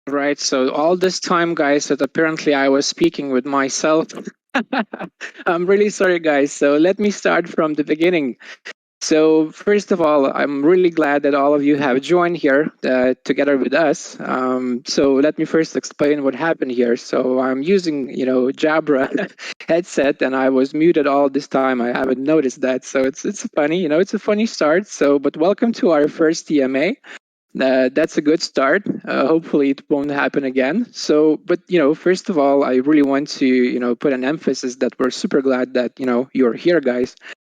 Right. So all this time, guys, that apparently I was speaking with myself. I'm really sorry, guys. So let me start from the beginning. So first of all, I'm really glad that all of you have joined here together with us. So let me first explain what happened here. So I'm using, Jabra headset, and I was muted all this time. I haven't noticed that. So it's funny, it's a funny start. So, but welcome to our first TMA. That's a good start. Hopefully, it won't happen again. So, but first of all, I really want to put an emphasis that we're super glad that you're here, guys,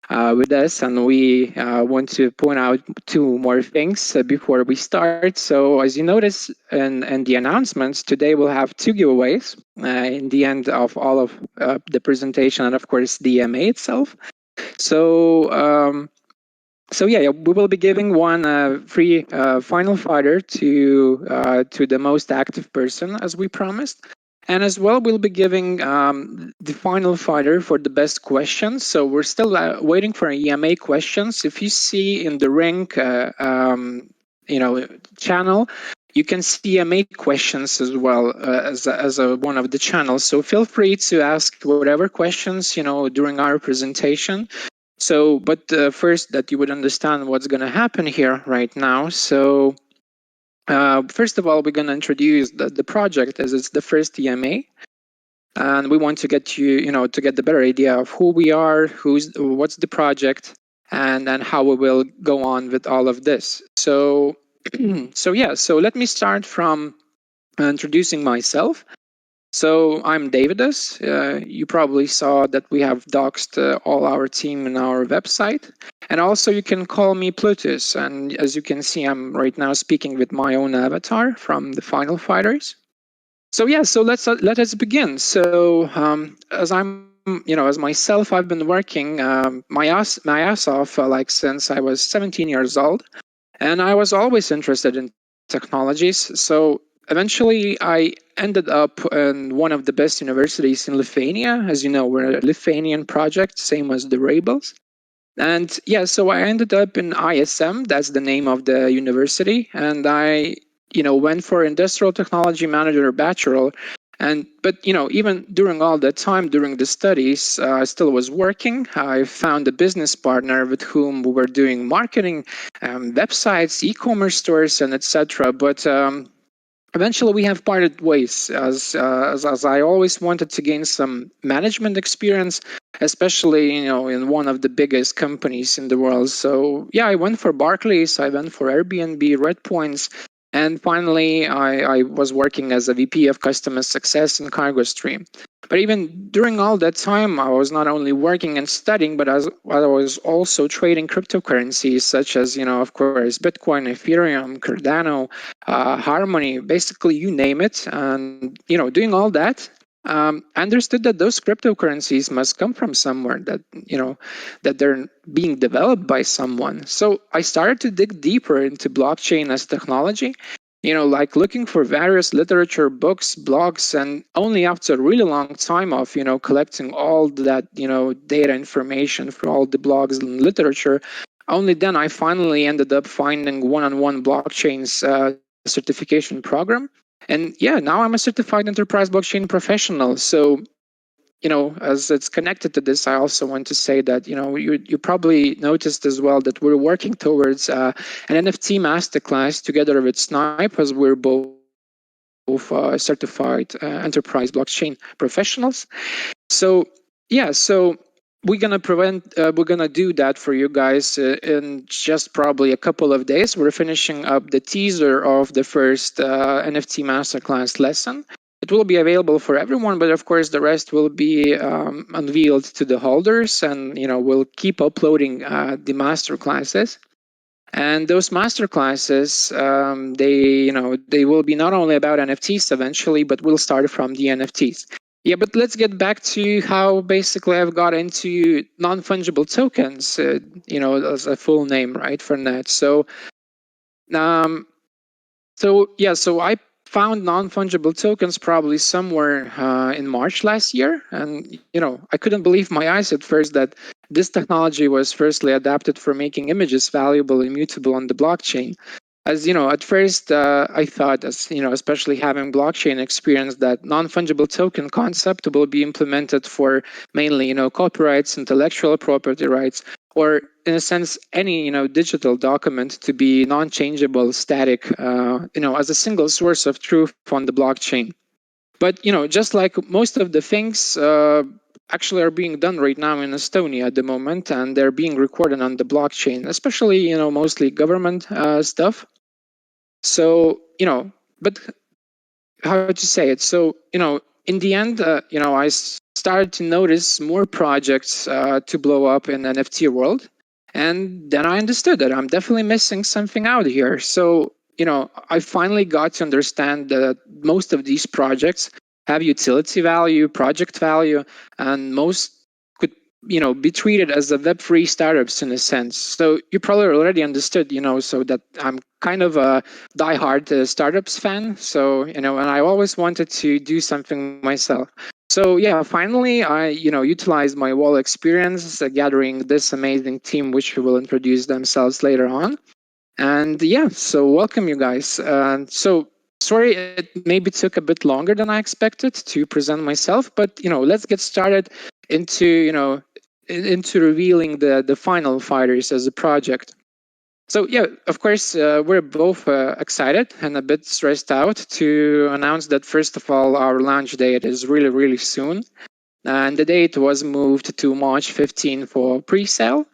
with us, and we want to point out two more things before we start. So, as you notice in the announcements, today we'll have two giveaways in the end of all of the presentation, and of course the MA itself. So. Yeah, we will be giving one free final fighter to the most active person, as we promised, and as well we'll be giving the final fighter for the best questions. So we're still waiting for EMA questions. If you see in the rank, channel, you can see EMA questions as well as one of the channels. So feel free to ask whatever questions during our presentation. So, but first, that you would understand what's going to happen here right now. So, first of all, we're going to introduce the project as it's the first EMA, and we want to get to get the better idea of who we are, what's the project, and then how we will go on with all of this. So, so let me start from introducing myself. So I'm Davidus. You probably saw that we have doxed all our team in our website. And also you can call me Plutus. And as you can see, I'm right now speaking with my own avatar from the Final Fighters. So yeah, so let us begin. So as myself, I've been working my ass off like since I was 17 years old, and I was always interested in technologies. So eventually, I ended up in one of the best universities in Lithuania. As you know, we're a Lithuanian project, same as the Rebels. And yeah, so I ended up in ISM. That's the name of the university, and I, went for industrial technology manager bachelor. And but even during all that time during the studies, I still was working. I found a business partner with whom we were doing marketing, websites, e-commerce stores, and etc. But eventually we have parted ways as I always wanted to gain some management experience, especially in one of the biggest companies in the world. So yeah, I went for Barclays, I went for Airbnb, Redpoints, and finally I was working as a VP of customer success in cargo stream. But even during all that time, I was not only working and studying, but I was also trading cryptocurrencies such as, of course, Bitcoin, Ethereum, Cardano, Harmony, basically you name it. And doing all that, I understood that those cryptocurrencies must come from somewhere, that they're being developed by someone. So I started to dig deeper into blockchain as technology, like looking for various literature, books, blogs, and only after a really long time of, collecting all that, data information for all the blogs and literature, only then I finally ended up finding one-on-one blockchain's certification program. And yeah, now I'm a certified enterprise blockchain professional. So, as it's connected to this, I also want to say that, you probably noticed as well that we're working towards an NFT masterclass together with Snipe, as we're both certified enterprise blockchain professionals. So yeah, so we're gonna do that for you guys in just probably a couple of days. We're finishing up the teaser of the first NFT masterclass lesson. It will be available for everyone, but of course the rest will be unveiled to the holders, and we'll keep uploading the masterclasses. And those master classes, they will be not only about NFTs eventually, but we'll start from the NFTs. Yeah, but let's get back to how basically I've got into non-fungible tokens, as a full name, right, for net. Um, so I found non-fungible tokens probably somewhere in March last year, and I couldn't believe my eyes at first that this technology was firstly adapted for making images valuable and immutable on the blockchain. As at first I thought, as especially having blockchain experience, that non-fungible token concept will be implemented for mainly copyrights, intellectual property rights, or in a sense any digital document to be non-changeable, static, as a single source of truth on the blockchain. But just like most of the things actually are being done right now in Estonia at the moment, and they're being recorded on the blockchain, especially mostly government stuff. So but how to say it? So in the end, I started to notice more projects to blow up in NFT world, and then I understood that I'm definitely missing something out here. So I finally got to understand that most of these projects have utility value, project value, and most could be treated as the Web3 startups in a sense. So you probably already understood, so that I'm kind of a diehard startups fan. So and I always wanted to do something myself. So yeah, finally I utilized my wall experience gathering this amazing team, which will introduce themselves later on. And yeah, so welcome you guys. So sorry it maybe took a bit longer than I expected to present myself, but let's get started into into revealing the final fighters as a project. So yeah, of course, we're both excited and a bit stressed out to announce that first of all, our launch date is really, really soon, and the date was moved to March 15 for pre-sale.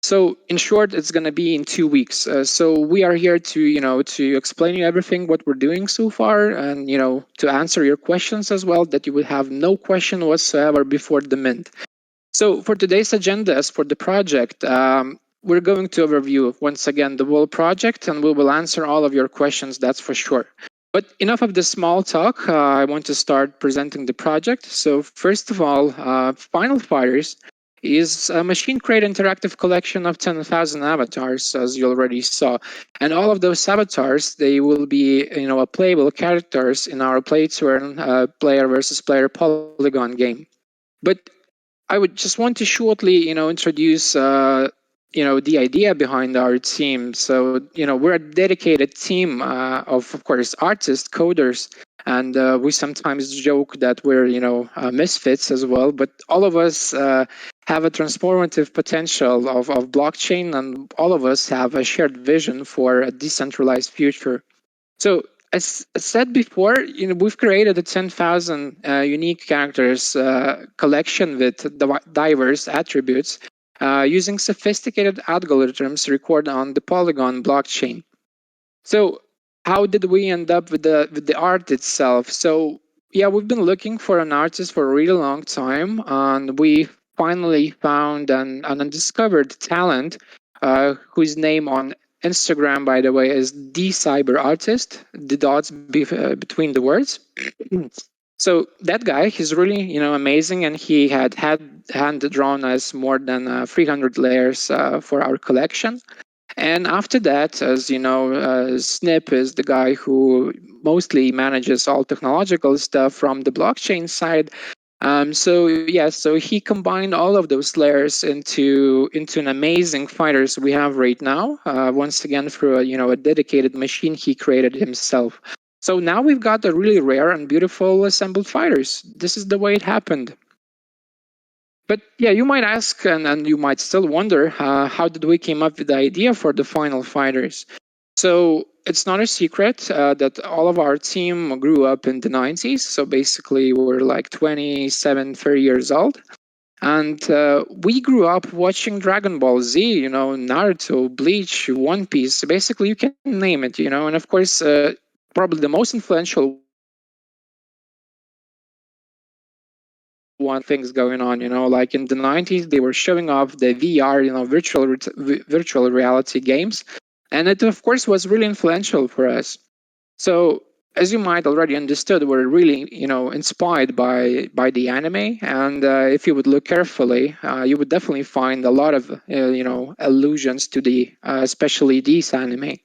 So in short, it's going to be in 2 weeks. So we are here to to explain you everything what we're doing so far, and to answer your questions as well, that you would have no question whatsoever before the mint. So for today's agenda, as for the project, we're going to overview once again the whole project, and we will answer all of your questions. That's for sure. But enough of the small talk. I want to start presenting the project. So first of all, Final Fighters is a machine-created interactive collection of 10,000 avatars, as you already saw, and all of those avatars they will be a playable characters in our play-to-earn player versus player polygon game. But I would just want to shortly, introduce, the idea behind our team. So, we're a dedicated team of course, artists, coders, and we sometimes joke that we're, misfits as well. But all of us have a transformative potential of blockchain, and all of us have a shared vision for a decentralized future. So, as said before, we've created a 10,000 unique characters collection with diverse attributes using sophisticated algorithms recorded on the Polygon blockchain. So, how did we end up with the art itself? So, yeah, we've been looking for an artist for a really long time, and we finally found an undiscovered talent whose name on Instagram, by the way, is the Cyber Artist. The dots between the words. So that guy, he's really amazing, and he had hand drawn us more than 300 layers for our collection. And after that, as you know, Snip is the guy who mostly manages all technological stuff from the blockchain side. So yeah, so he combined all of those layers into an amazing fighters we have right now. Once again, through a dedicated machine he created himself. So now we've got a really rare and beautiful assembled fighters. This is the way it happened. But yeah, you might ask, and you might still wonder, how did we came up with the idea for the final fighters? So it's not a secret that all of our team grew up in the 90s. So basically, we're like 27, 30 years old. And we grew up watching Dragon Ball Z, Naruto, Bleach, One Piece. Basically, you can name it, And of course, probably the most influential one things going on, like in the 90s they were showing off the VR, virtual reality games, and it of course was really influential for us. So as you might already understood, we're really inspired by the anime, and if you would look carefully, you would definitely find a lot of allusions to the especially these anime.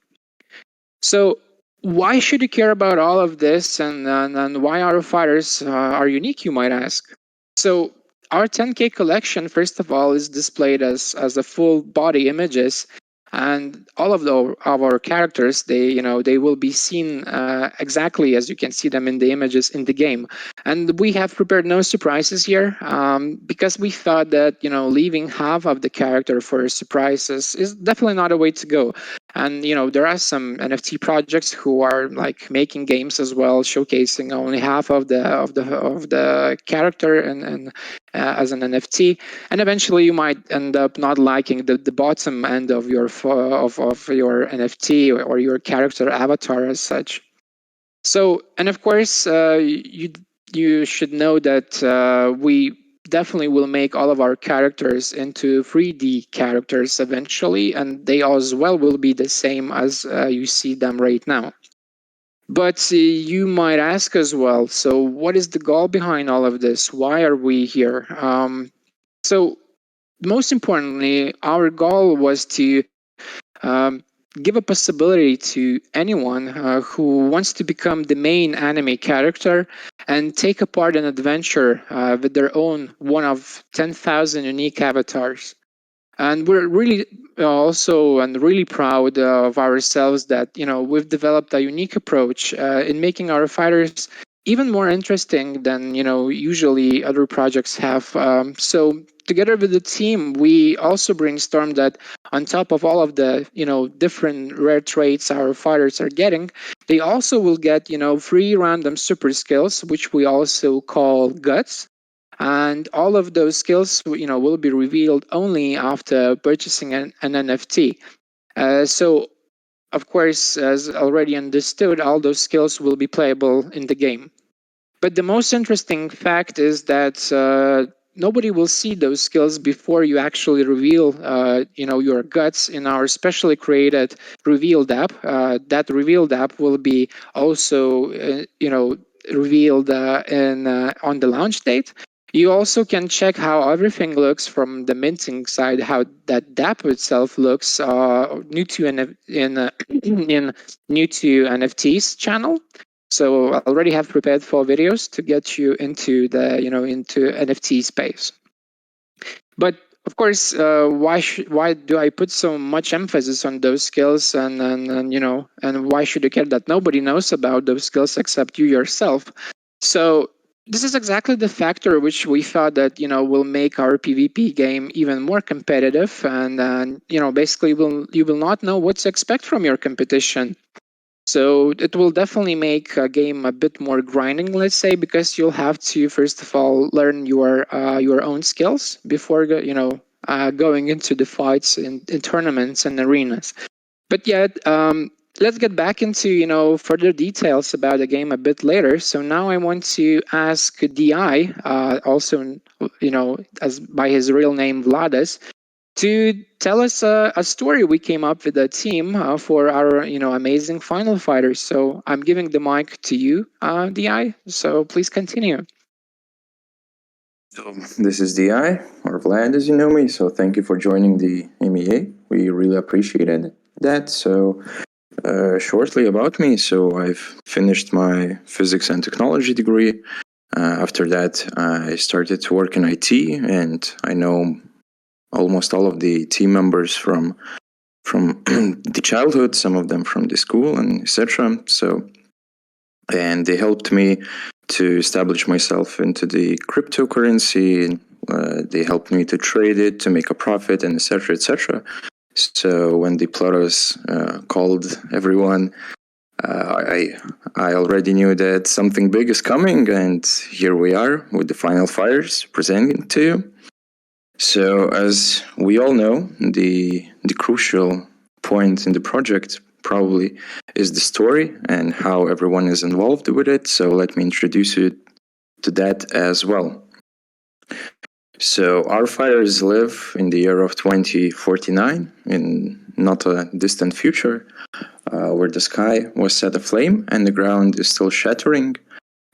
So why should you care about all of this, and why our fighters are unique, you might ask? So our 10K collection, first of all, is displayed as a full body images, and all of our characters, they will be seen exactly as you can see them in the images in the game. And we have prepared no surprises here, because we thought that leaving half of the character for surprises is definitely not a way to go. And there are some NFT projects who are like making games as well, showcasing only half of the character and as an NFT, and eventually you might end up not liking the bottom end of your NFT or your character avatar as such. So, and of course, you should know that we definitely will make all of our characters into 3D characters eventually, and they as well will be the same as you see them right now. But you might ask as well, so what is the goal behind all of this? Why are we here? So most importantly, our goal was to um, give a possibility to anyone who wants to become the main anime character and take a part in an adventure with their own one of 10,000 unique avatars. And we're really also and really proud of ourselves that we've developed a unique approach in making our fighters even more interesting than usually other projects have. So together with the team, we also brainstormed that on top of all of the different rare traits our fighters are getting, they also will get free random super skills, which we also call guts, and all of those skills will be revealed only after purchasing an NFT. So of course, as already understood, all those skills will be playable in the game. But the most interesting fact is that nobody will see those skills before you actually reveal, your guts in our specially created revealed app. That revealed app will be also, revealed in on the launch date. You also can check how everything looks from the minting side, how that DApp itself looks new to in new to NFTs channel. So I already have prepared 4 videos to get you into the into NFT space. But of course, why do I put so much emphasis on those skills, and why should you care that nobody knows about those skills except you yourself? So this is exactly the factor which we thought that will make our PvP game even more competitive, and basically you will not know what to expect from your competition. So it will definitely make a game a bit more grinding, let's say, because you'll have to first of all learn your own skills before going into the fights in tournaments and arenas. But yet, let's get back into further details about the game a bit later. So now I want to ask Di, also as by his real name Vladas, to tell us a story we came up with a team for our amazing final fighters. So I'm giving the mic to you, Di. So please continue. So this is Di, or Vlad as you know me. So thank you for joining the MEA. We really appreciated that. So shortly about me. So I've finished my physics and technology degree. After that, I started to work in IT, and I know almost all of the team members from the childhood, some of them from the school, and etc. So, and they helped me to establish myself into the cryptocurrency. They helped me to trade it, to make a profit, and etc. etc. So when the Plutos called everyone, I already knew that something big is coming, and here we are with the final fires presenting to you. So as we all know, the crucial point in the project probably is the story and how everyone is involved with it. So let me introduce you to that as well. So our fighters live in the year of 2049, in not a distant future, where the sky was set aflame and the ground is still shattering,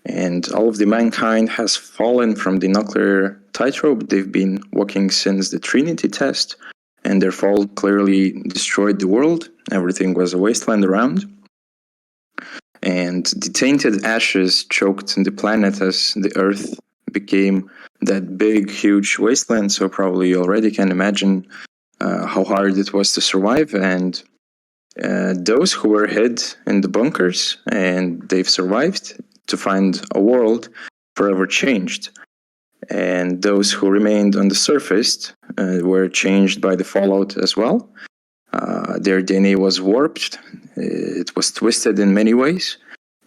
and all of the mankind has fallen from the nuclear tightrope they've been walking since the Trinity test, and their fall clearly destroyed the world. Everything was a wasteland around. And the tainted ashes choked the planet as the Earth became that big, huge wasteland. So probably you already can imagine how hard it was to survive, and those who were hid in the bunkers and they've survived to find a world forever changed. And those who remained on the surface were changed by the fallout as well. Their DNA was warped, it was twisted in many ways.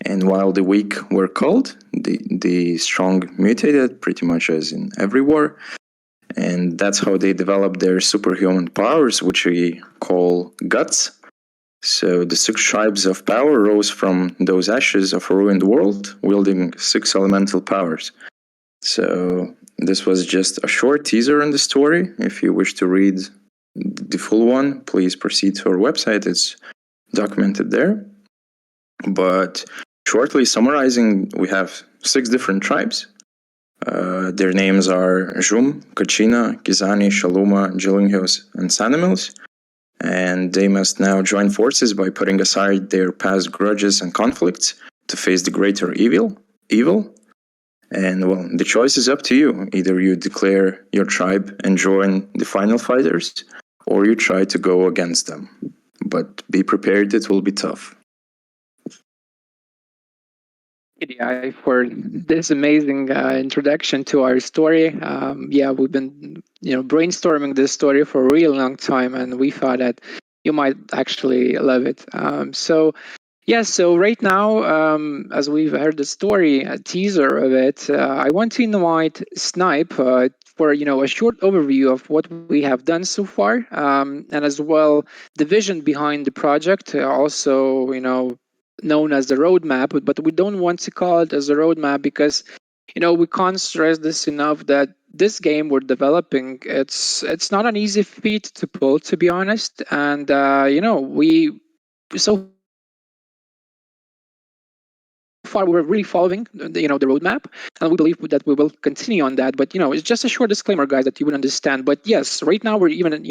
And while the weak were culled, the strong mutated, pretty much as in every war. And that's how they developed their superhuman powers, which we call guts. So the six tribes of power rose from those ashes of a ruined world, wielding six elemental powers. So this was just a short teaser on the story. If you wish to read the full one, please proceed to our website. It's documented there. But shortly summarizing, we have six different tribes. Their names are Jum, Kachina, Kizani, Shaluma, Jillinghos, and Sanimals. And they must now join forces by putting aside their past grudges and conflicts to face the greater evil. And well, the choice is up to you. Either you declare your tribe and join the final fighters, or you try to go against them. But be prepared, it will be tough. Yeah, for this amazing introduction to our story. Yeah, we've been brainstorming this story for a real long time, and we thought that you might actually love it. Yeah, so right now, as we've heard the story, a teaser of it, I want to invite Snipe for a short overview of what we have done so far, and as well the vision behind the project. Also, known as the roadmap, but we don't want to call it as a roadmap because we can't stress this enough that this game we're developing, it's not an easy feat to pull, to be honest, and we so far we were really following the roadmap, and we believe that we will continue on that. But it's just a short disclaimer, guys, that you would understand. But yes, right now we're even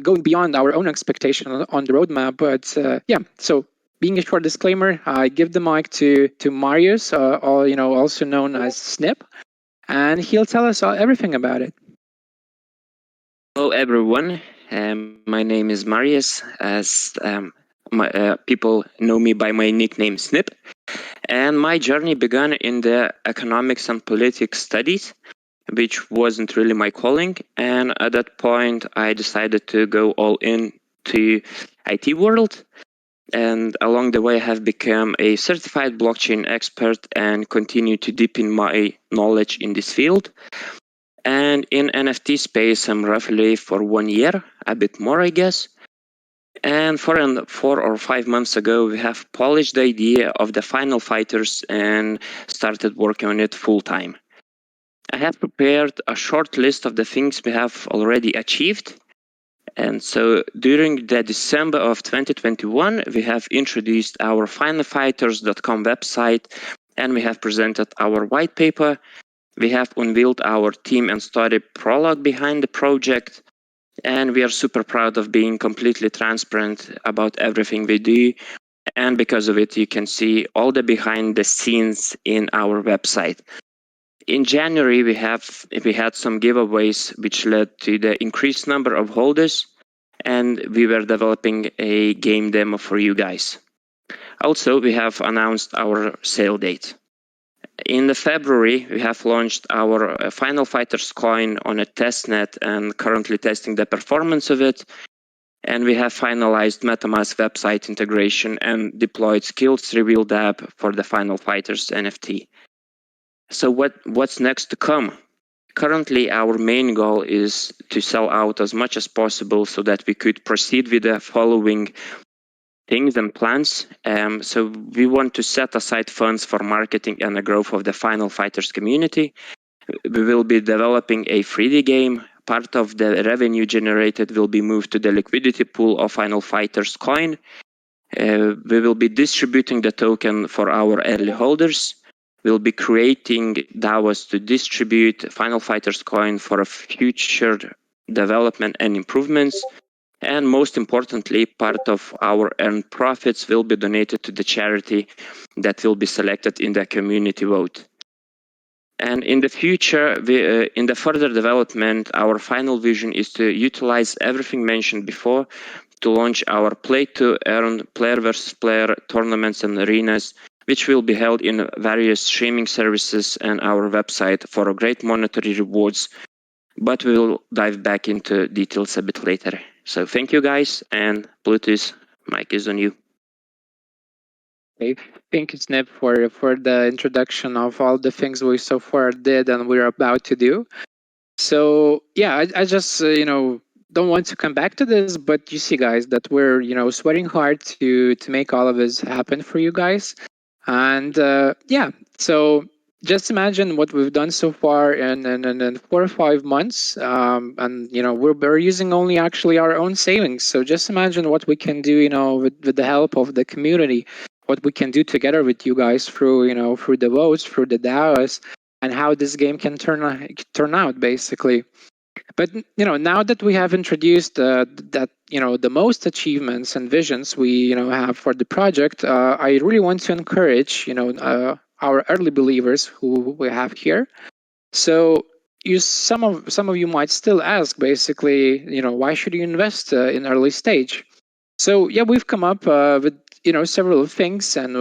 going beyond our own expectation on the roadmap. But yeah, so being a short disclaimer, I give the mic to Marius, also known as Snip, and he'll tell us everything about it. Hello, everyone. My name is Marius, as people know me by my nickname Snip. And my journey began in the economics and politics studies, which wasn't really my calling. And at that point, I decided to go all in to IT world. And along the way, I have become a certified blockchain expert and continue to deepen my knowledge in this field. And in NFT space, I'm roughly for 1 year, a bit more, I guess. And 4 or 5 months ago, we have polished the idea of the final fighters and started working on it full time. I have prepared a short list of the things we have already achieved. And so during the December of 2021, we have introduced our finalfighters.com website, and we have presented our white paper. We have unveiled our team and story prologue behind the project, and we are super proud of being completely transparent about everything we do. And because of it, you can see all the behind the scenes in our website. In January, we had some giveaways which led to the increased number of holders, and we were developing a game demo for you guys. Also, we have announced our sale date. In the February, we have launched our Final Fighters coin on a testnet and currently testing the performance of it. And we have finalized MetaMask website integration and deployed Skills Reveal app for the Final Fighters NFT. So what's next to come? Currently, our main goal is to sell out as much as possible so that we could proceed with the following things and plans. So we want to set aside funds for marketing and the growth of the Final Fighters community. We will be developing a 3D game. Part of the revenue generated will be moved to the liquidity pool of Final Fighters coin. We will be distributing the token for our early holders. We'll be creating DAOs to distribute Final Fighters coin for a future development and improvements. And most importantly, part of our earned profits will be donated to the charity that will be selected in the community vote. And in the future, in the further development, our final vision is to utilize everything mentioned before to launch our play-to-earn player versus player tournaments and arenas, which will be held in various streaming services and our website for great monetary rewards. But we will dive back into details a bit later. So thank you guys, and Bluetooth, mic is on you. Okay. Thank you, Snip, for the introduction of all the things we so far did and we're about to do. So yeah, I just don't want to come back to this, but you see, guys, that we're sweating hard to make all of this happen for you guys, and yeah. So just imagine what we've done so far in 4 or 5 months, and we're using only actually our own savings. So just imagine what we can do, with the help of the community, what we can do together with you guys through through the votes, through the DAOs, and how this game can turn out basically. But now that we have introduced that the most achievements and visions we have for the project, I really want to encourage our early believers who we have here. So some of you might still ask, basically, why should you invest in early stage? So yeah, we've come up with several things, and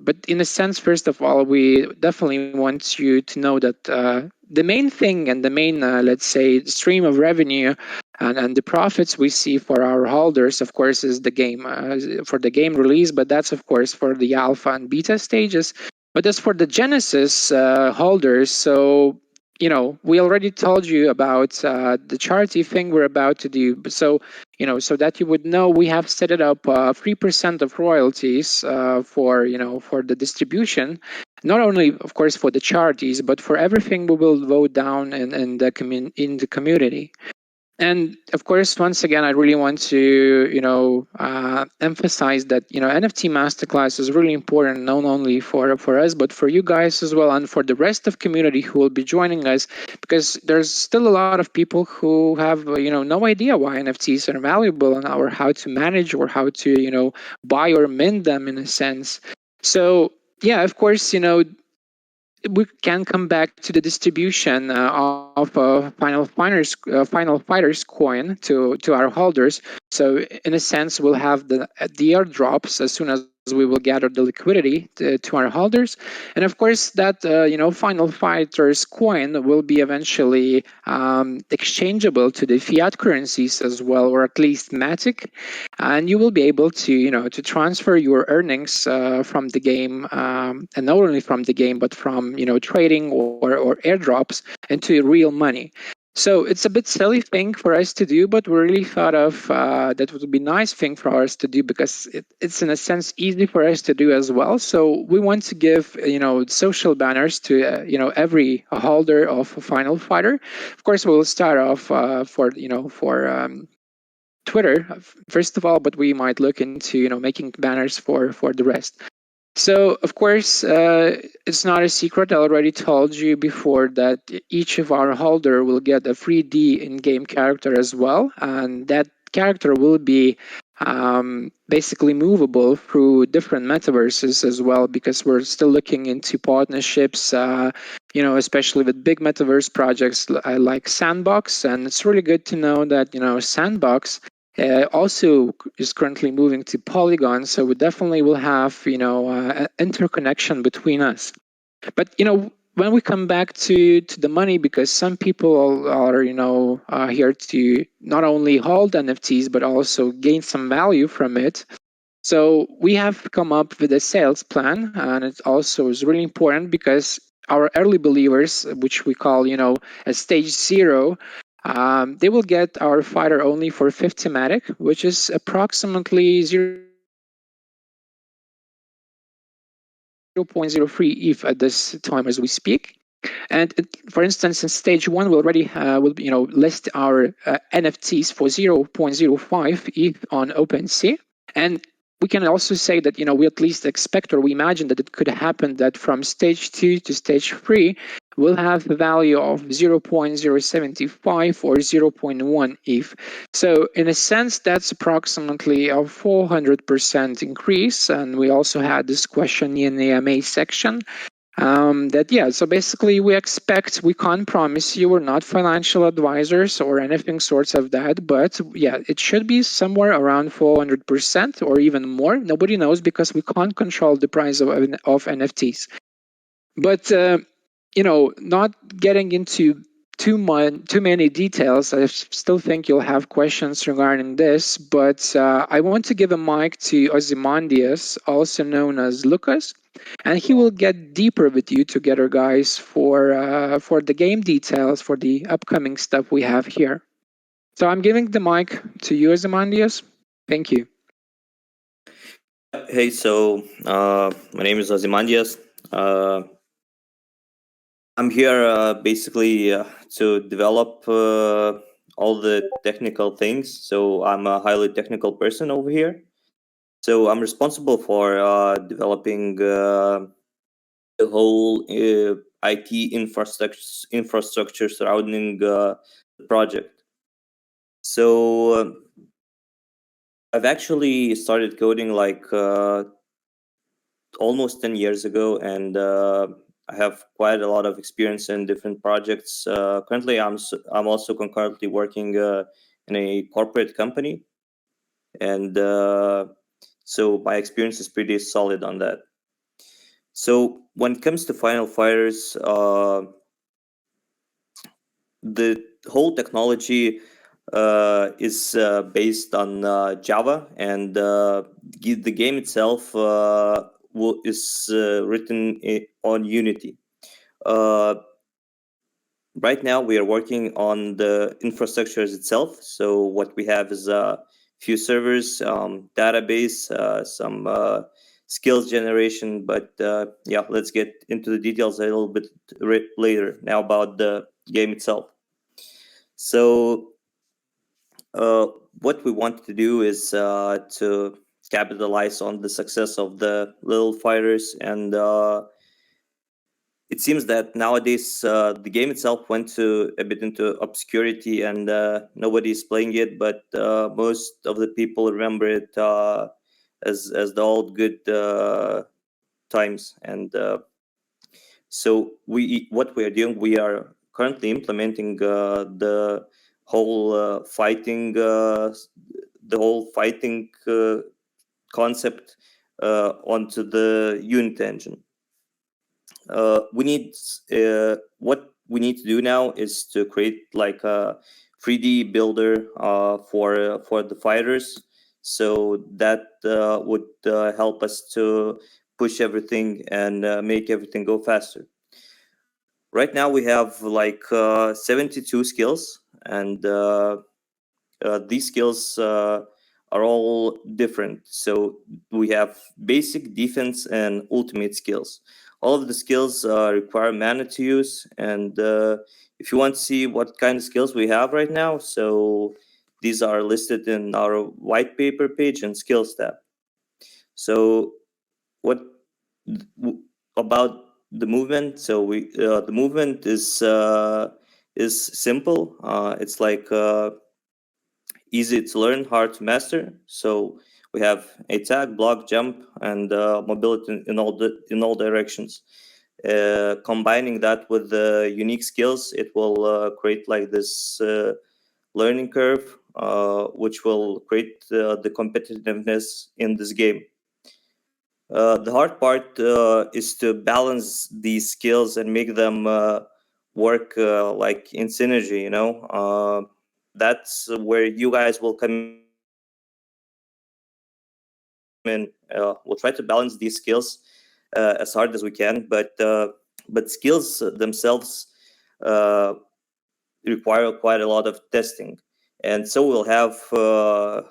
but in a sense, first of all, we definitely want you to know that the main thing and the main, let's say, stream of revenue and the profits we see for our holders, of course, is the game for the game release, but that's of course for the alpha and beta stages. But as for the Genesis holders, so we already told you about the charity thing we're about to do. So so that you would know, we have set it up 3% of royalties for the distribution, not only of course for the charities, but for everything we will vote down in the community. And of course, once again, I really want to emphasize that NFT masterclass is really important, not only for us but for you guys as well, and for the rest of community who will be joining us, because there's still a lot of people who have no idea why NFTs are valuable, and or how to manage, or how to buy or mint them in a sense. So yeah, of course, we can come back to the distribution of final fighters coin to our holders. So in a sense, we'll have the airdrops as soon as we will gather the liquidity to our holders. And of course, that final fighters coin will be eventually exchangeable to the fiat currencies as well, or at least matic, and you will be able to to transfer your earnings from the game, and not only from the game but from trading or airdrops into real money. So it's a bit silly thing for us to do, but we really thought of that would be a nice thing for us to do, because it's in a sense easy for us to do as well. So we want to give social banners to every holder of a Final Fighter. Of course, we'll start off for Twitter first of all, but we might look into making banners for the rest. So of course, it's not a secret. I already told you before that each of our holder will get a 3D in-game character as well, and that character will be basically movable through different metaverses as well, because we're still looking into partnerships, especially with big metaverse projects like Sandbox. And it's really good to know that Sandbox also is currently moving to Polygon, so we definitely will have interconnection between us. But when we come back to the money, because some people are here to not only hold NFTs but also gain some value from it. So we have come up with a sales plan, and it also is really important because our early believers, which we call a stage zero, they will get our fighter only for 50 matic, which is approximately 0.03 ETH at this time as we speak. And for instance, in stage one, we already will list our NFTs for 0.05 ETH on OpenSea. And we can also say that we at least expect, or we imagine that it could happen that from stage 2 to stage 3 we'll have a value of 0.075 or zero point 0.1 ETH. So in a sense, that's approximately a 400% increase. And we also had this question in the AMA section. So basically we can't promise you, we're not financial advisors or anything sorts of that, but yeah, it should be somewhere around 400% or even more. Nobody knows because we can't control the price of NFTs. But not getting into too many details. I still think you'll have questions regarding this, but I want to give a mic to Ozymandias, also known as Lucas, and he will get deeper with you together, guys, for the game details for the upcoming stuff we have here. So I'm giving the mic to you, Ozymandias. Thank you. Hey, my name is Ozymandias. I'm here basically to develop all the technical things. So I'm a highly technical person over here. So I'm responsible for developing the whole IT infrastructure surrounding the project. So I've actually started coding like almost 10 years ago, and I have quite a lot of experience in different projects. Currently, I'm also concurrently working in a corporate company, and so my experience is pretty solid on that. So when it comes to Final Fighters, the whole technology is based on Java, and the game itself is written on Unity. Uh, right now, we are working on the infrastructures itself. So what we have is a few servers, database, some skills generation. But yeah, let's get into the details a little bit later. Now about the game itself. So what we want to do is to capitalize on the success of the little fighters, and it seems that nowadays the game itself went to a bit into obscurity, and nobody is playing it, but most of the people remember it as the old good times. And so what we are doing, we are currently implementing the whole fighting concept onto the Unity engine. What we need to do now is to create like a 3D builder for the fighters, so that would help us to push everything and make everything go faster. Right now we have like 72 skills, and these skills are all different. So we have basic, defense, and ultimate skills. All of the skills require mana to use, and if you want to see what kind of skills we have right now, so these are listed in our white paper page and skills tab. So what about the movement? So the movement is simple. It's like easy to learn, hard to master. So we have attack, block, jump, and mobility in all directions. Combining that with the unique skills, it will create like this learning curve, which will create the competitiveness in this game. The hard part is to balance these skills and make them work like in synergy. That's where you guys will come in. We'll try to balance these skills as hard as we can, but skills themselves uh, require quite a lot of testing, and so we'll have a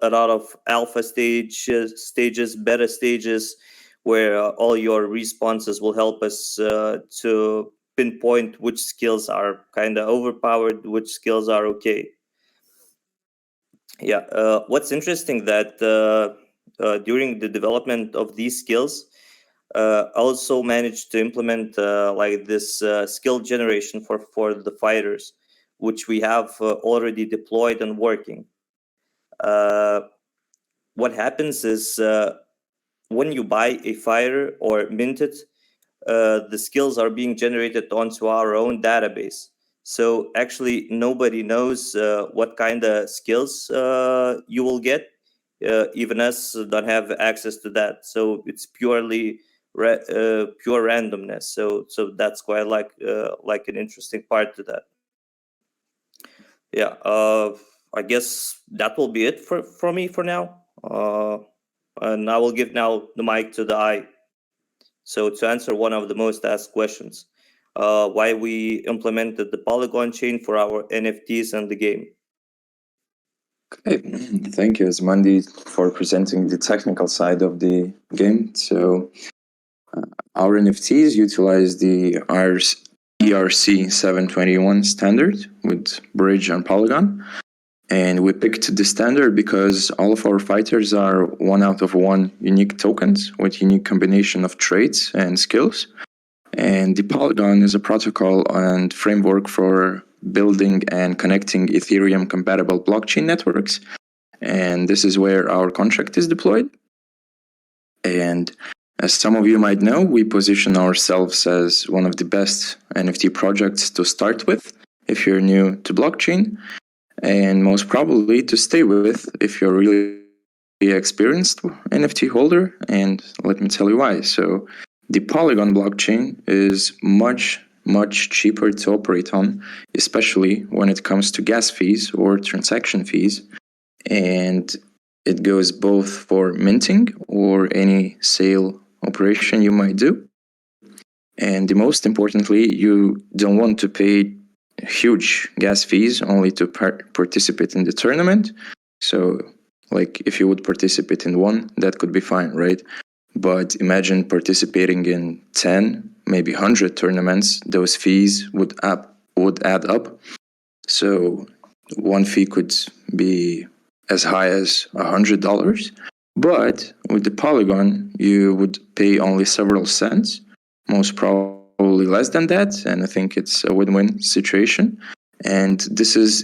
lot of alpha stages, beta stages, where all your responses will help us to pinpoint which skills are kind of overpowered, which skills are okay. Yeah, what's interesting that during the development of these skills, also managed to implement like this skill generation for the fighters, which we have already deployed and working. What happens is when you buy a fighter or mint it, the skills are being generated onto our own database. So actually, nobody knows what kind of skills you will get. Even us don't have access to that. So it's purely pure randomness. So that's quite like an interesting part to that. Yeah. I guess that will be it for me for now. And I will give now the mic to the I. So to answer one of the most asked questions, why we implemented the Polygon chain for our NFTs and the game. Okay, thank you, Asmandi, for presenting the technical side of the game. So our NFTs utilize the ERC 721 standard with Bridge and Polygon. And we picked the standard because all of our fighters are 1 out of 1 unique tokens with unique combination of traits and skills. And the Polygon is a protocol and framework for building and connecting Ethereum compatible blockchain networks. And this is where our contract is deployed. And as some of you might know, we position ourselves as one of the best NFT projects to start with if you're new to blockchain, and most probably to stay with if you're really experienced NFT holder. And let me tell you why. So the Polygon blockchain is much cheaper to operate on, especially when it comes to gas fees or transaction fees. And it goes both for minting or any sale operation you might do. And the most importantly, you don't want to pay huge gas fees only to participate in the tournament. So, like, if you would participate in one, that could be fine, right? But imagine participating in 10, maybe 100 tournaments, those fees would add up. So one fee could be as high as $100. But with the Polygon, you would pay only several cents, most probably less than that. And I think it's a win-win situation. And this is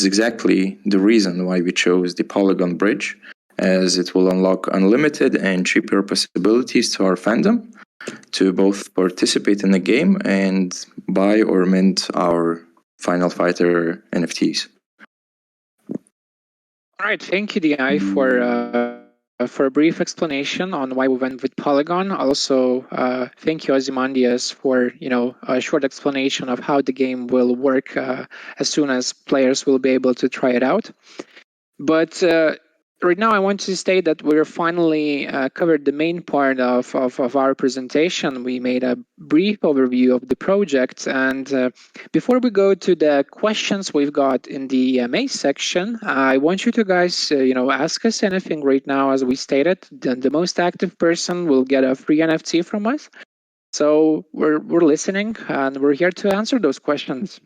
exactly the reason why we chose the Polygon bridge, as it will unlock unlimited and cheaper possibilities to our fandom to both participate in the game and buy or mint our Final Fighter NFTs. All right, thank you, Di, for a brief explanation on why we went with Polygon. Also, thank you, Ozymandias, for a short explanation of how the game will work as soon as players will be able to try it out. But right now, I want to state that we're finally covered the main part of our presentation. We made a brief overview of the project. And before we go to the questions we've got in the May section, I want you to guys, ask us anything right now. As we stated, the most active person will get a free NFT from us. So we're listening, and we're here to answer those questions.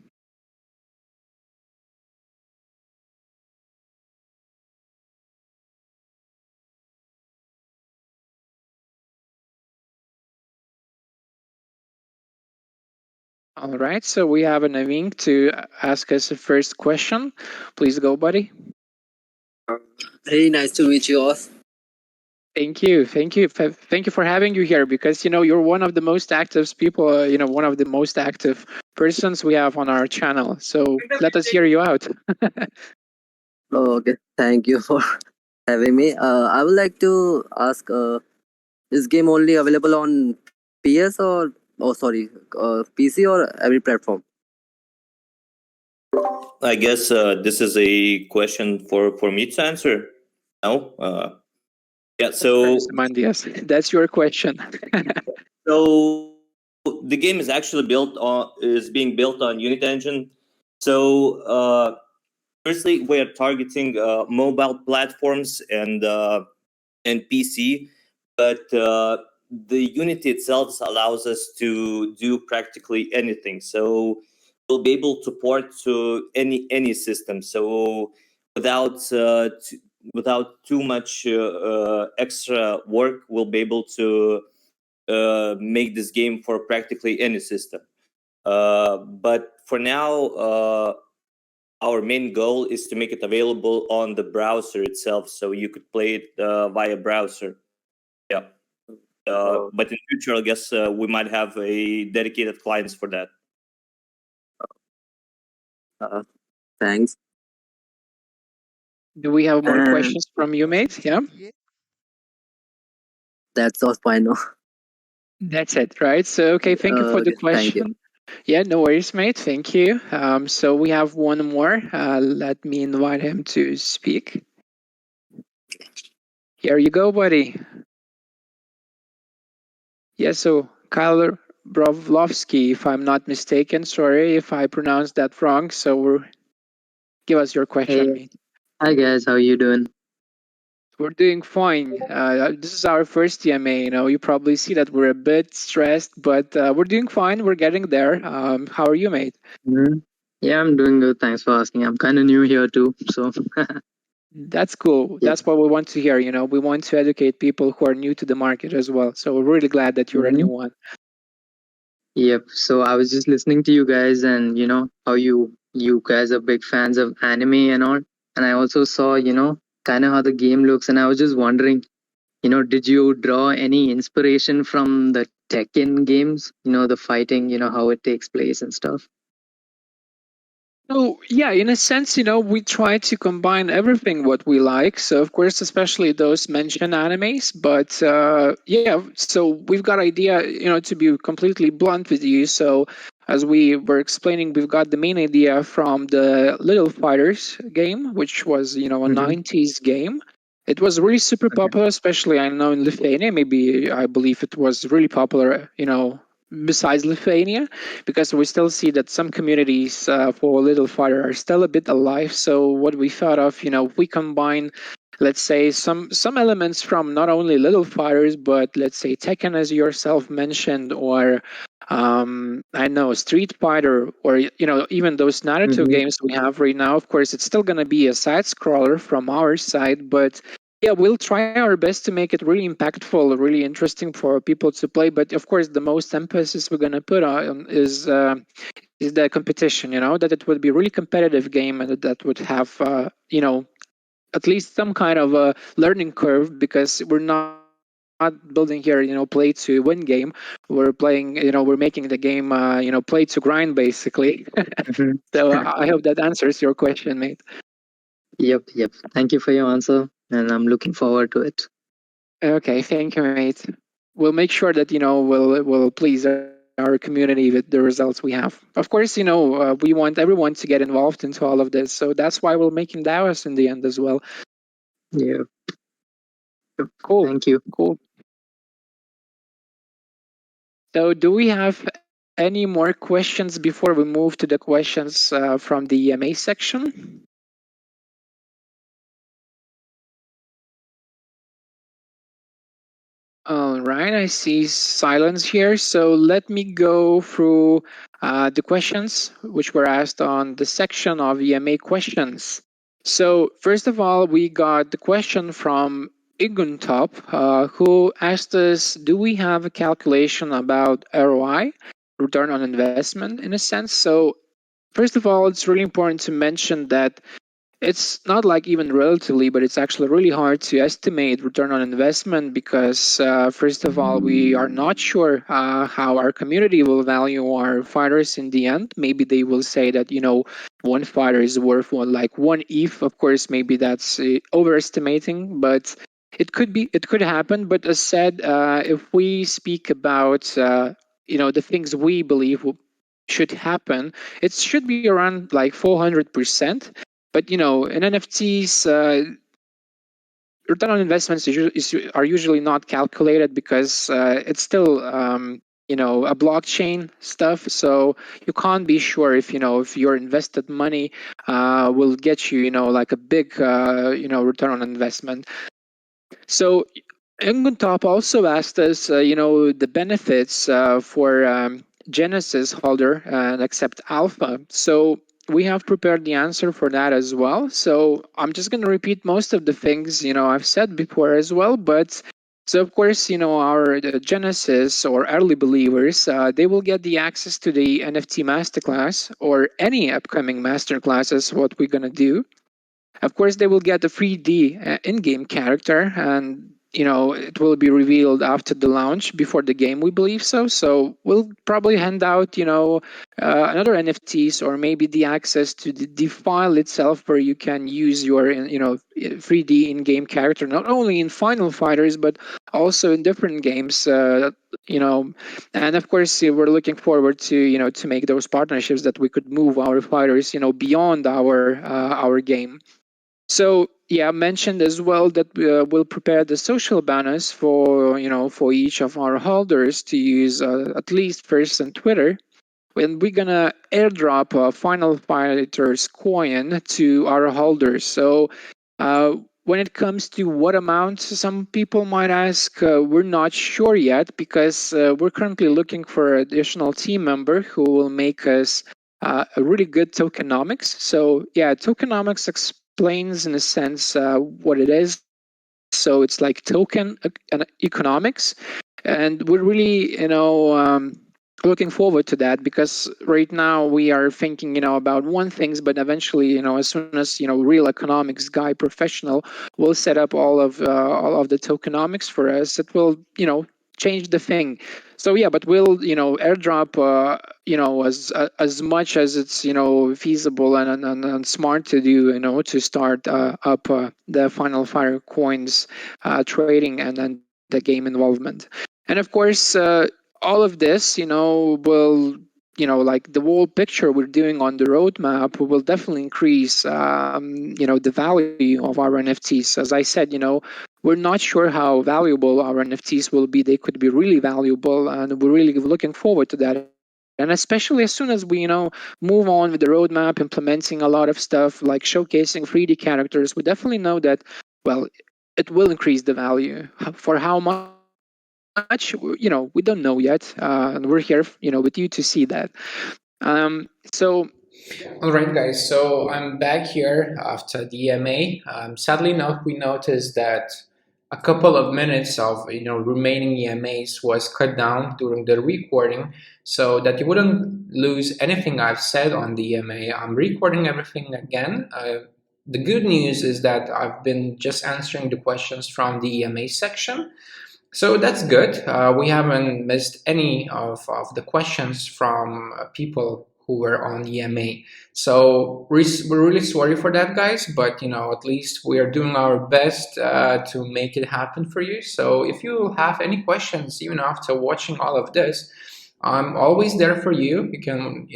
All right, so we have a Naveen to ask us the first question. Please go, buddy. Hey, nice to meet you all. Thank you, thank you for having you here, because you're one of the most active people, one of the most active persons we have on our channel. So let us hear you out. Okay, thank you for having me. I would like to ask, is game only available on PS or PC or every platform? I guess this is a question for me to answer. No. Yeah. So Mandias, that's your question. so the game is actually being built on Unity engine. So firstly, we are targeting mobile platforms and PC, but the Unity itself allows us to do practically anything. So we'll be able to port to any system. So without too much extra work, we'll be able to make this game for practically any system. But for now, our main goal is to make it available on the browser itself, so you could play it via browser. Yeah. But in future, I guess we might have a dedicated clients for that. Uh, Thanks. Do we have more And questions from you, mate? Yeah, that's all fine now. that's it, right? So, okay, thank you for the Okay, thank you. question. Yeah, no worries, mate. Thank you. So we have one more. Let me invite him to speak. Here you go, buddy. Yeah, so Kyle Brovlovsky, if I'm not mistaken. Sorry if I pronounced that wrong. So give us your question, Hey, mate. hi guys, how you doing? We're doing fine. This is our first TMA. You probably see that we're a bit stressed, but we're doing fine. We're getting there. How are you, mate? hmm Yeah, I'm doing good. Thanks for asking. I'm kind of new here too, so That's cool. yep. That's what we want to hear. We want to educate people who are new to the market as well. So we're really glad that you're a new hmm one. Yep. So I was just listening to you guys, and how you guys are big fans of anime and all, and I also saw kind of how the game looks, and I was just wondering, did you draw any inspiration from the Tekken games? The fighting, how it takes place and stuff. So yeah, in a sense, we try to combine everything what we like. So of course, especially those mentioned animes. But yeah, so we've got idea, to be completely blunt with you. So as we were explaining, we've got the main idea from the Little Fighters game, which was a hmm 90s game. It was really super Okay. popular, especially I know in Lithuania. Maybe I believe it was really popular, besides Lithuania, because we still see that some communities for Little Fighter are still a bit alive. So what we thought of, if we combine, let's say some elements from not only Little Fighters, but let's say Tekken, as yourself mentioned, or I know Street Fighter, or even those Naruto hmm games we have right now. Of course, it's still gonna be a side scroller from our side, but yeah, we'll try our best to make it really impactful, really interesting for people to play. But of course, the most emphasis we're gonna put on is the competition. That it would be a really competitive game and that would have at least some kind of a learning curve, because we're not building here play to win game. We're playing, we're making the game play to grind basically. hmm So I hope that answers your question, mate. Yep, yep. Thank you for your answer, and I'm looking forward to it. Okay, thank you, mate. We'll make sure that we'll please our community with the results we have. Of course, we want everyone to get involved into all of this, so that's why we're making Davos in the end as well. Yeah. Yep. Cool, Thank you. cool. So, do we have any more questions before we move to the questions from the EMA section? All right, I see silence here. So let me go through the questions which were asked on the section of EMA questions. So first of all, we got the question from Iguntop, who asked us, do we have a calculation about ROI, return on investment, in a sense? So first of all, it's really important to mention that it's not like even relatively, but it's actually really hard to estimate return on investment because, first of all, we are not sure how our community will value our fighters in the end. Maybe they will say that, one fighter is worth like one ETH. Of course, maybe that's overestimating, but it could happen. But as said, if we speak about, the things we believe should happen, it should be around like 400%. But in NFTs, return on investments are usually not calculated because it's still a blockchain stuff. So you can't be sure if your invested money will get you like a big return on investment. So Top also asked us, the benefits for Genesis holder and accept alpha. So we have prepared the answer for that as well. So I'm just going to repeat most of the things, I've said before as well. But so of course, our Genesis or early believers, they will get the access to the NFT masterclass or any upcoming masterclasses, what we're going to do. Of course, they will get a 3D in-game character, and it will be revealed after the launch, before the game, we believe so we'll probably hand out another NFTs, or maybe the access to the file itself, where you can use your 3D in-game character, not only in Final Fighters but also in different games. And of course, we're looking forward to make those partnerships that we could move our fighters beyond our game. So yeah, I mentioned as well that we'll prepare the social banners for each of our holders to use, at least first on Twitter, when we're gonna airdrop a Final Fighters coin to our holders. So when it comes to what amount, some people might ask, we're not sure yet, because we're currently looking for an additional team member who will make us a really good tokenomics. So yeah, tokenomics explains in a sense what it is. So it's like token economics, and we're really looking forward to that, because right now we are thinking about one things, but eventually as soon as real economics guy professional will set up all of the tokenomics for us, it will change the thing. So yeah, but we'll airdrop as much as it's feasible and smart to do, to start up the Final Fire coins trading and the game involvement. And of course, all of this, will, like the whole picture we're doing on the roadmap will definitely increase, the value of our NFTs. As I said, we're not sure how valuable our NFTs will be. They could be really valuable, and we're really looking forward to that. And especially as soon as we, move on with the roadmap, implementing a lot of stuff like showcasing 3D characters, we definitely know that, well, it will increase the value. For how much, we don't know yet, and we're here, with you to see that. So All right, guys. So I'm back here after the EMA. Sadly enough, we noticed that a couple of minutes of remaining EMAs was cut down during the recording, so that you wouldn't lose anything I've said on the EMA. I'm recording everything again. The good news is that I've been just answering the questions from the EMA section. So that's good. We haven't missed any of the questions from people who were on EMA. So we're really sorry for that, guys. But at least we are doing our best to make it happen for you. So if you have any questions, even after watching all of this, I'm always there for you. You can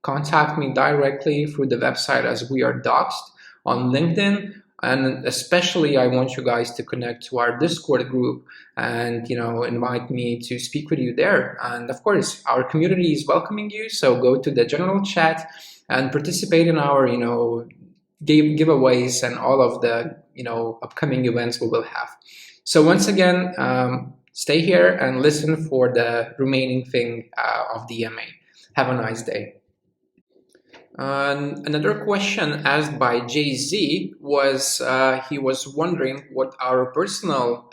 contact me directly through the website, as we are doxed, on LinkedIn. And especially, I want you guys to connect to our Discord group and invite me to speak with you there. And of course, our community is welcoming you, so go to the general chat and participate in our giveaways and all of the upcoming events we will have. So once again, stay here and listen for the remaining thing of the EMA. Have a nice day. Another question asked by Jay-Z was, he was wondering what our personal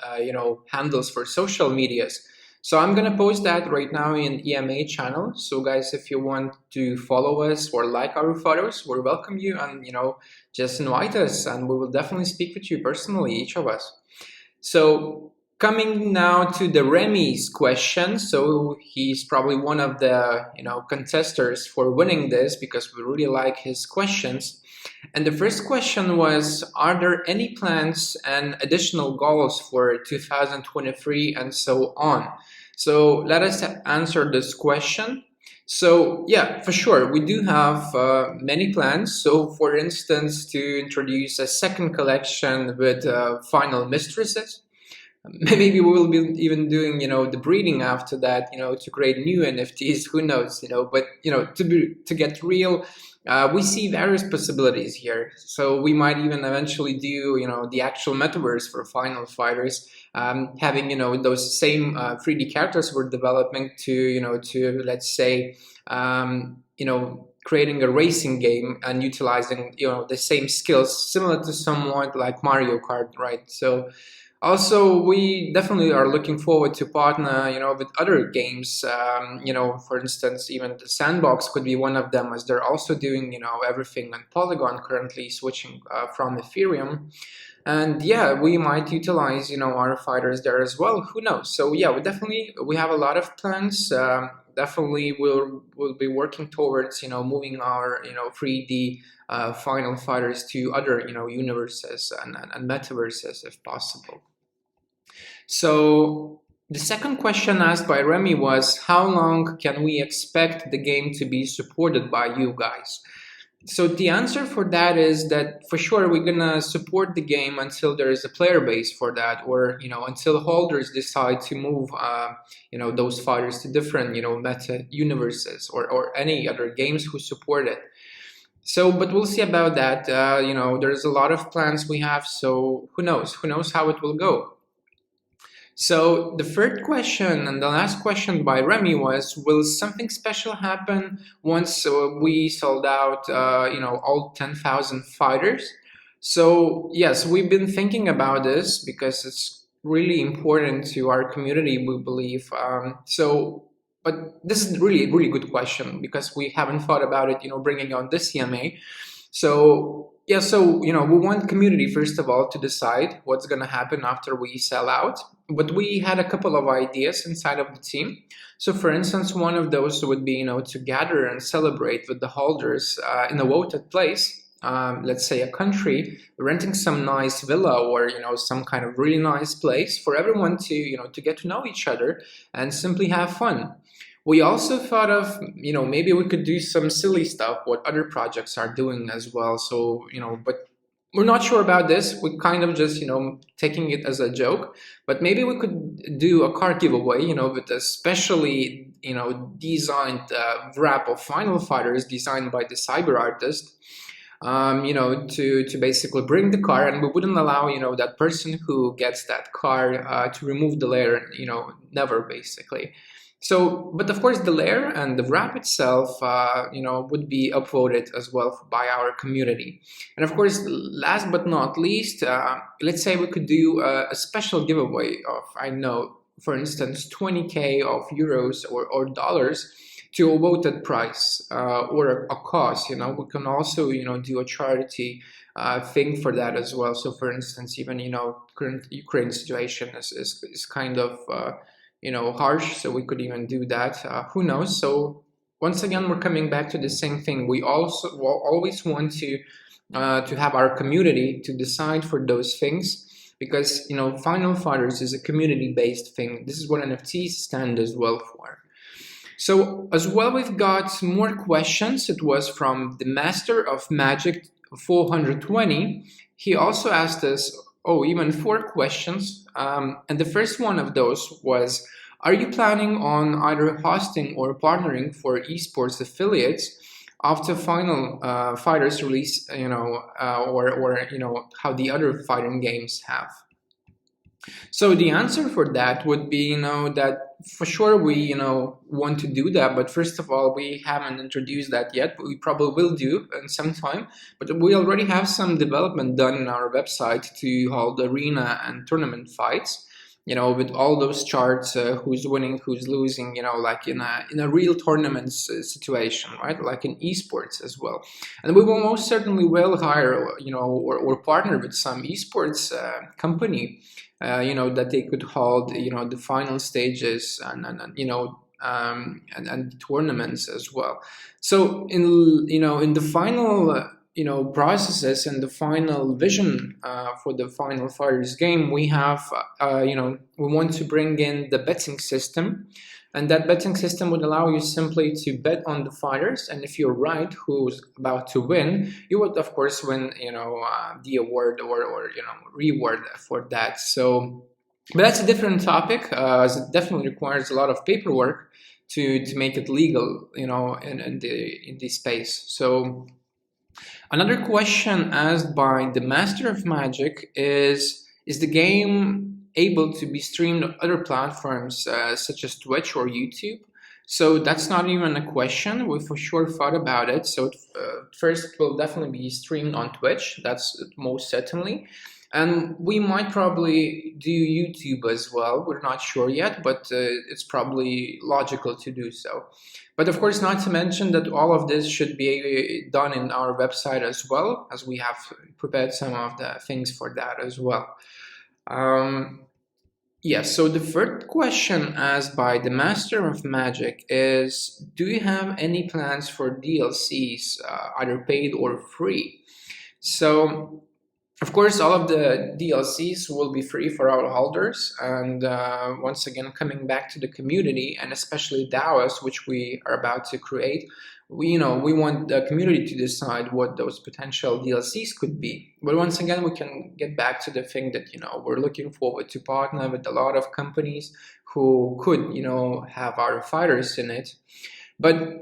handles for social medias. So I'm gonna post that right now in EMA channel. So guys, if you want to follow us or like our photos, we welcome you, and just invite us, and we will definitely speak with you personally, each of us. So coming now to the Remy's question. So he's probably one of the contesters for winning this, because we really like his questions. And the first question was, are there any plans and additional goals for 2023 and so on? So let us answer this question. So yeah, for sure, we do have many plans. So for instance, to introduce a second collection with final mistresses. Maybe we will be even doing the breeding after that, to create new NFTs. Who knows? But to get real, we see various possibilities here. So we might even eventually do the actual metaverse for Final Fighters, having those same 3D characters we're developing to let's say creating a racing game and utilizing the same skills, similar to somewhat like Mario Kart, right? So also, we definitely are looking forward to partner, with other games. For instance, even the Sandbox could be one of them, as they're also doing, everything on Polygon currently, switching from Ethereum. And yeah, we might utilize, our fighters there as well. Who knows? So yeah, we have a lot of plans. Definitely we'll be working towards, moving our, 3D final fighters to other, universes and metaverses if possible. So the second question asked by Remy was, how long can we expect the game to be supported by you guys? So the answer for that is that for sure we're gonna support the game until there is a player base for that, or until holders decide to move those fighters to different meta universes or any other games who support it. So, but we'll see about that. There's a lot of plans we have, so who knows? Who knows how it will go? So the third question and the last question by Remy was, will something special happen once we sold out, all 10,000 fighters? So yes, we've been thinking about this because it's really important to our community, we believe. But this is really, really good question because we haven't thought about it, bringing on this CMA. So yeah, we want community first of all to decide what's going to happen after we sell out. But we had a couple of ideas inside of the team. So for instance, one of those would be, to gather and celebrate with the holders in a voted place. Let's say a country, renting some nice villa or some kind of really nice place for everyone to to get to know each other and simply have fun. We also thought of, maybe we could do some silly stuff, what other projects are doing as well. So, but we're not sure about this. We're kind of just, taking it as a joke. But maybe we could do a card giveaway, with a specially, designed wrap of Final Fighters designed by the cyber artist. To basically bring the car, and we wouldn't allow that person who gets that car to remove the layer, never basically. So, but of course, the layer and the wrap itself, would be upvoted as well by our community. And of course, last but not least, let's say we could do a special giveaway of, for instance, 20K of euros or dollars to a voted price or a cause. We can also, do a charity thing for that as well. So, for instance, even current Ukraine situation is kind of harsh, so we could even do that. Who knows? So once again, we're coming back to the same thing. We also always want to have our community to decide for those things, because Final Fighters is a community-based thing. This is what NFTs stand as well for. So as well, we've got more questions. It was from the Master of Magic 420. He also asked us, even 4 questions. And the first one of those was, are you planning on either hosting or partnering for esports affiliates after Final Fighters release, or how the other fighting games have? So the answer for that would be, that for sure we, want to do that. But first of all, we haven't introduced that yet. But we probably will do in some time. But we already have some development done in our website to hold arena and tournament fights. With all those charts, who's winning, who's losing, like in a real tournament situation, right? Like in esports as well. And we will most certainly will hire, or partner with some esports company, that they could hold, the final stages and tournaments as well. So in the final processes and the final vision for the Final Fighters game, we have we want to bring in the betting system, and that betting system would allow you simply to bet on the fighters, and if you're right who's about to win, you would of course win the award or reward for that. So, but that's a different topic, as it definitely requires a lot of paperwork to make it legal, in the space. So another question asked by the Master of Magic is the game able to be streamed on other platforms such as Twitch or YouTube? So that's not even a question. We for sure thought about it. So first, it will definitely be streamed on Twitch. That's most certainly. And we might probably do YouTube as well. We're not sure yet, but it's probably logical to do so. But of course, not to mention that all of this should be done in our website as well, as we have prepared some of the things for that as well. Yes, so the third question asked by the Master of Magic is, do you have any plans for DLCs, either paid or free? So, of course, all of the DLCs will be free for our holders. And once again, coming back to the community, and especially DAOs, which we are about to create, we want the community to decide what those potential DLCs could be. But once again, we can get back to the thing that we're looking forward to partner with a lot of companies who could have our fighters in it. But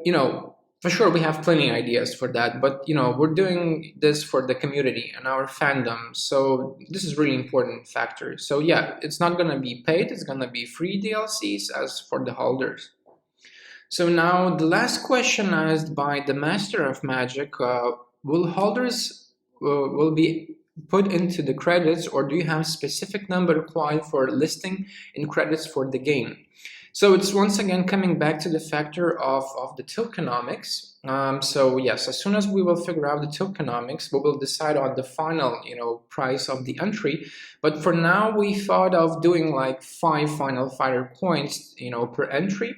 for sure we have plenty of ideas for that. But we're doing this for the community and our fandom, so this is really important factor. So yeah, it's not gonna be paid, it's gonna be free DLCs as for the holders. So now the last question asked by the Master of Magic, will holders will be put into the credits, or do you have a specific number required for listing in credits for the game? So it's once again coming back to the factor of the tokenomics. So yes, as soon as we will figure out the tokenomics, we will decide on the final price of the entry. But for now, we thought of doing like 5 final fighter coins per entry.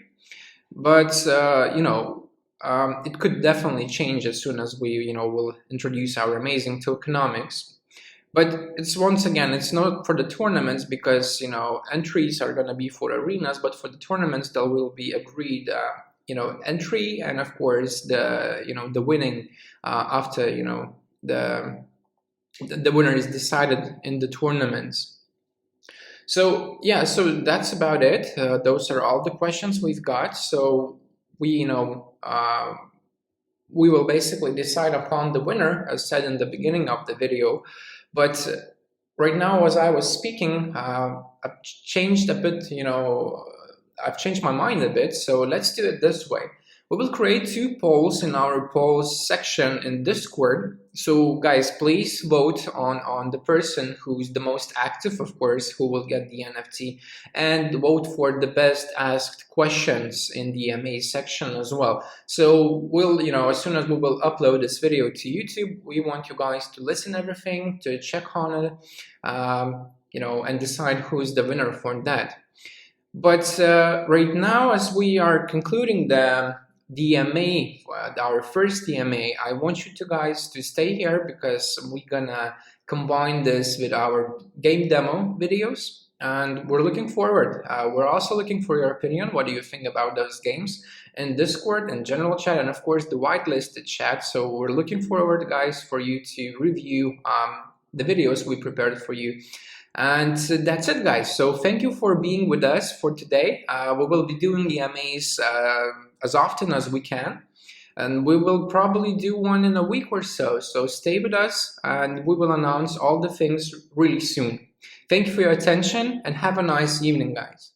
But it could definitely change as soon as we will introduce our amazing tokenomics. But it's once again, it's not for the tournaments, because entries are going to be for arenas, but for the tournaments there will be agreed entry, and of course the winning after the winner is decided in the tournaments. So yeah, so that's about it. Those are all the questions we've got. So we we will basically decide upon the winner, as said in the beginning of the video. But right now, as I was speaking, I've changed a bit, I've changed my mind a bit. So let's do it this way. We will create 2 polls in our polls section in Discord. So guys, please vote on the person who's the most active, of course, who will get the NFT, and vote for the best asked questions in the MA section as well. So we'll, as soon as we will upload this video to YouTube, we want you guys to listen everything, to check on it, and decide who's the winner for that. But right now, as we are concluding the DMA, our first DMA, I want you guys to stay here, because we're gonna combine this with our game demo videos, and we're looking forward. We're also looking for your opinion. What do you think about those games in Discord and general chat, and of course the whitelisted chat. So we're looking forward, guys, for you to review the videos we prepared for you. And that's it, guys. So thank you for being with us for today. We will be doing the MAs as often as we can, and we will probably do one in a week or so. So stay with us, and we will announce all the things really soon. Thank you for your attention, and have a nice evening, guys.